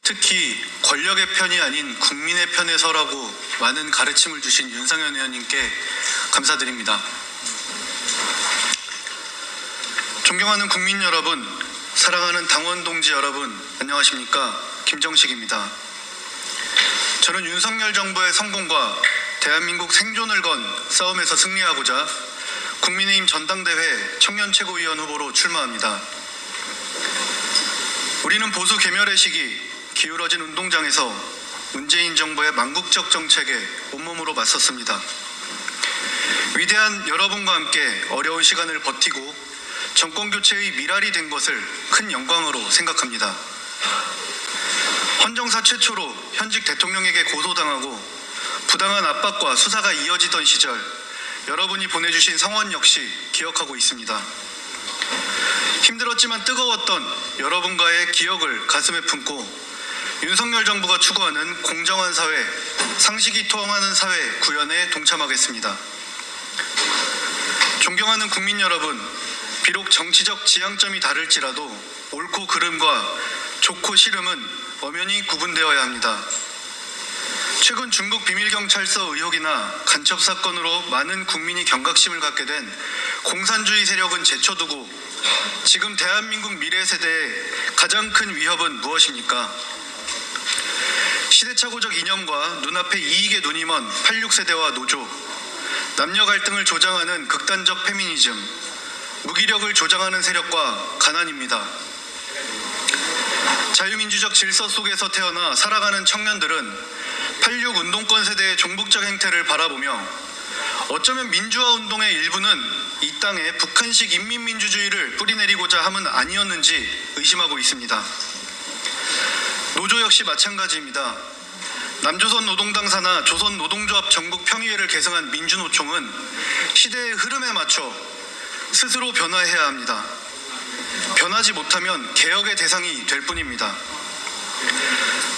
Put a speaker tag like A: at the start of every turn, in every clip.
A: 특히 권력의 편이 아닌 국민의 편에 서라고 많은 가르침을 주신 윤상현 의원님께 감사드립니다. 존경하는 국민 여러분, 사랑하는 당원 동지 여러분, 안녕하십니까? 김정식입니다. 저는 윤석열 정부의 성공과 대한민국 생존을 건 싸움에서 승리하고자 국민의힘 전당대회 청년 최고위원 후보로 출마합니다. 우리는 보수 괴멸의 시기 기울어진 운동장에서 문재인 정부의 망국적 정책에 온몸으로 맞섰습니다. 위대한 여러분과 함께 어려운 시간을 버티고 정권교체의 미랄이 된 것을 큰 영광으로 생각합니다. 헌정사 최초로 현직 대통령에게 고소당하고 부당한 압박과 수사가 이어지던 시절 여러분이 보내주신 성원 역시 기억하고 있습니다. 힘들었지만 뜨거웠던 여러분과의 기억을 가슴에 품고 윤석열 정부가 추구하는 공정한 사회, 상식이 통하는 사회 구현에 동참하겠습니다. 존경하는 국민 여러분, 비록 정치적 지향점이 다를지라도 옳고 그름과 좋고 싫음은 엄연히 구분되어야 합니다. 최근 중국 비밀경찰서 의혹이나 간첩 사건으로 많은 국민이 경각심을 갖게 된 공산주의 세력은 제쳐두고 지금 대한민국 미래 세대의 가장 큰 위협은 무엇입니까? 시대착오적 이념과 눈앞에 이익에 눈이 먼 86세대와 노조, 남녀 갈등을 조장하는 극단적 페미니즘, 무기력을 조장하는 세력과 가난입니다. 자유민주적 질서 속에서 태어나 살아가는 청년들은 86 운동권 세대의 종북적 행태를 바라보며 어쩌면 민주화 운동의 일부는 이 땅에 북한식 인민민주주의를 뿌리내리고자 함은 아니었는지 의심하고 있습니다. 노조 역시 마찬가지입니다. 남조선 노동당 산하 조선노동조합 전국평의회를 계승한 민주노총은 시대의 흐름에 맞춰 스스로 변화해야 합니다. 변하지 못하면 개혁의 대상이 될 뿐입니다.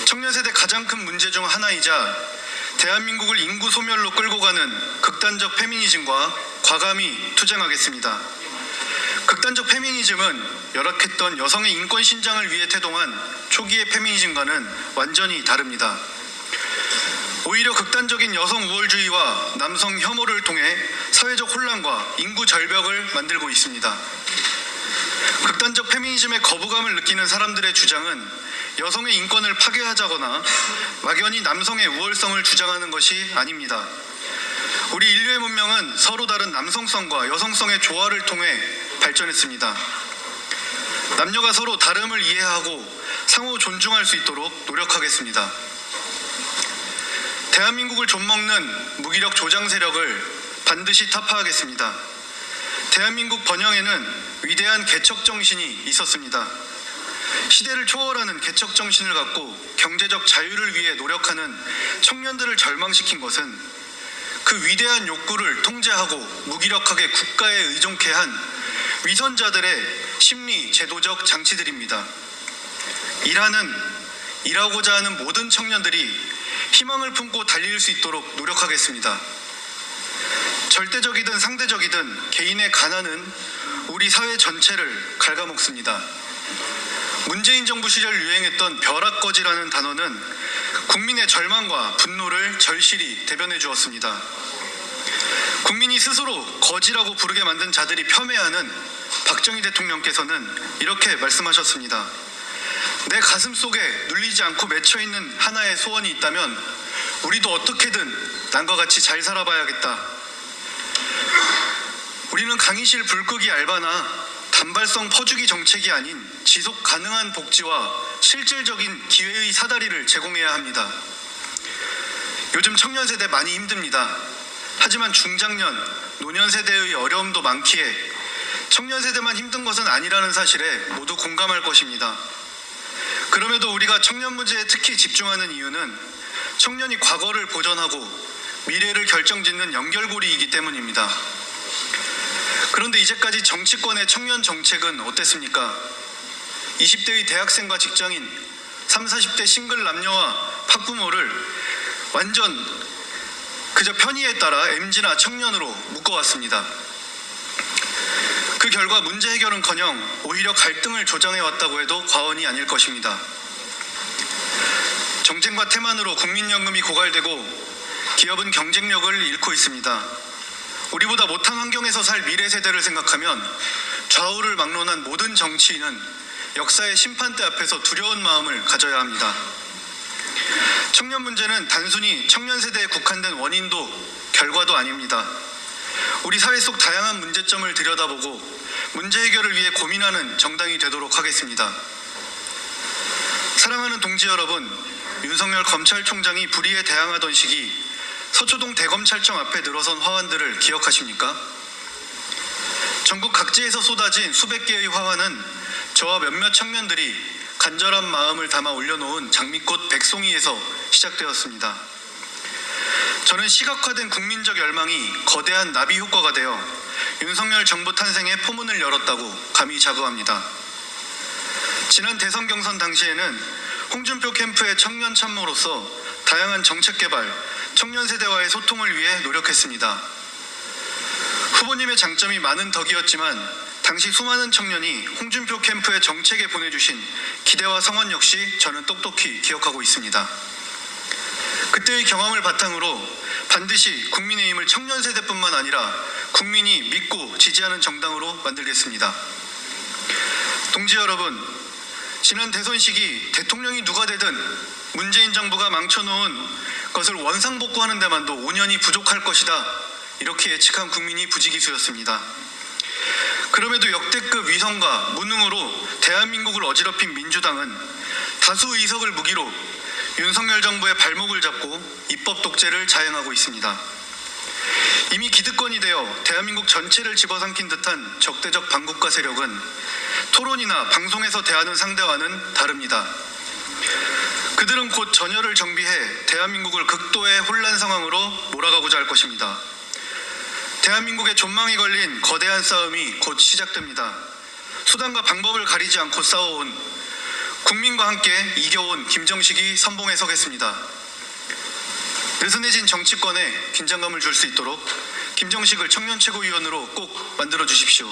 A: 청년 세대 가장 큰 문제 중 하나이자 대한민국을 인구 소멸로 끌고 가는 극단적 페미니즘과 과감히 투쟁하겠습니다. 극단적 페미니즘은 열악했던 여성의 인권 신장을 위해 태동한 초기의 페미니즘과는 완전히 다릅니다. 오히려 극단적인 여성 우월주의와 남성 혐오를 통해 사회적 혼란과 인구 절벽을 만들고 있습니다. 극단적 페미니즘의 거부감을 느끼는 사람들의 주장은 여성의 인권을 파괴하자거나 막연히 남성의 우월성을 주장하는 것이 아닙니다. 우리 인류의 문명은 서로 다른 남성성과 여성성의 조화를 통해 발전했습니다. 남녀가 서로 다름을 이해하고 상호 존중할 수 있도록 노력하겠습니다. 대한민국을 좀먹는 무기력 조장 세력을 반드시 타파하겠습니다. 대한민국 번영에는 위대한 개척 정신이 있었습니다. 시대를 초월하는 개척 정신을 갖고 경제적 자유를 위해 노력하는 청년들을 절망시킨 것은 그 위대한 욕구를 통제하고 무기력하게 국가에 의존케 한 위선자들의 심리 제도적 장치들입니다. 일하고자 하는 모든 청년들이 희망을 품고 달릴 수 있도록 노력하겠습니다. 절대적이든 상대적이든 개인의 가난은 우리 사회 전체를 갉아먹습니다. 문재인 정부 시절 유행했던 벼락거지라는 단어는 국민의 절망과 분노를 절실히 대변해 주었습니다. 국민이 스스로 거지라고 부르게 만든 자들이 폄훼하는 박정희 대통령께서는 이렇게 말씀하셨습니다. 내 가슴 속에 눌리지 않고 맺혀있는 하나의 소원이 있다면 우리도 어떻게든 남과 같이 잘 살아봐야겠다. 우리는 강의실 불끄기 알바나 단발성 퍼주기 정책이 아닌 지속 가능한 복지와 실질적인 기회의 사다리를 제공해야 합니다. 요즘 청년 세대 많이 힘듭니다. 하지만 중장년, 노년 세대의 어려움도 많기에 청년 세대만 힘든 것은 아니라는 사실에 모두 공감할 것입니다. 그럼에도 우리가 청년 문제에 특히 집중하는 이유는 청년이 과거를 보존하고 미래를 결정짓는 연결고리이기 때문입니다. 그런데 이제까지 정치권의 청년 정책은 어땠습니까? 20대의 대학생과 직장인, 30, 40대 싱글 남녀와 학부모를 완전 그저 편의에 따라 MZ나 청년으로 묶어왔습니다. 그 결과 문제 해결은커녕 오히려 갈등을 조장해왔다고 해도 과언이 아닐 것입니다. 정쟁과 태만으로 국민연금이 고갈되고 기업은 경쟁력을 잃고 있습니다. 우리보다 못한 환경에서 살 미래 세대를 생각하면 좌우를 막론한 모든 정치인은 역사의 심판대 앞에서 두려운 마음을 가져야 합니다. 청년 문제는 단순히 청년 세대에 국한된 원인도 결과도 아닙니다. 우리 사회 속 다양한 문제점을 들여다보고 문제 해결을 위해 고민하는 정당이 되도록 하겠습니다. 사랑하는 동지 여러분, 윤석열 검찰총장이 불의에 대항하던 시기 서초동 대검찰청 앞에 늘어선 화환들을 기억하십니까? 전국 각지에서 쏟아진 수백 개의 화환은 저와 몇몇 청년들이 간절한 마음을 담아 올려놓은 장미꽃 백송이에서 시작되었습니다. 저는 시각화된 국민적 열망이 거대한 나비 효과가 되어 윤석열 정부 탄생의 포문을 열었다고 감히 자부합니다. 지난 대선 경선 당시에는 홍준표 캠프의 청년 참모로서 다양한 정책 개발, 청년 세대와의 소통을 위해 노력했습니다. 후보님의 장점이 많은 덕이었지만 당시 수많은 청년이 홍준표 캠프의 정책에 보내주신 기대와 성원 역시 저는 똑똑히 기억하고 있습니다. 그때의 경험을 바탕으로 반드시 국민의힘을 청년 세대뿐만 아니라 국민이 믿고 지지하는 정당으로 만들겠습니다. 동지 여러분, 지난 대선 시기 대통령이 누가 되든 문재인 정부가 망쳐놓은 것을 원상복구하는 데만도 5년이 부족할 것이다, 이렇게 예측한 국민이 부지기수였습니다. 그럼에도 역대급 위선과 무능으로 대한민국을 어지럽힌 민주당은 다수 의석을 무기로 윤석열 정부의 발목을 잡고 입법 독재를 자행하고 있습니다. 이미 기득권이 되어 대한민국 전체를 집어삼킨 듯한 적대적 반국가 세력은 토론이나 방송에서 대하는 상대와는 다릅니다. 그들은 곧 전열을 정비해 대한민국을 극도의 혼란 상황으로 몰아가고자 할 것입니다. 대한민국의 존망이 걸린 거대한 싸움이 곧 시작됩니다. 수단과 방법을 가리지 않고 싸워온, 국민과 함께 이겨온 김정식이 선봉에 서겠습니다. 느슨해진 정치권에 긴장감을 줄 수 있도록 김정식을 청년 최고위원으로 꼭 만들어 주십시오.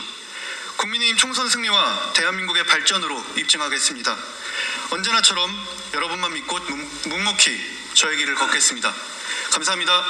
A: 국민의힘 총선 승리와 대한민국의 발전으로 입증하겠습니다. 언제나처럼 여러분만 믿고 묵묵히 저의 길을 걷겠습니다. 감사합니다.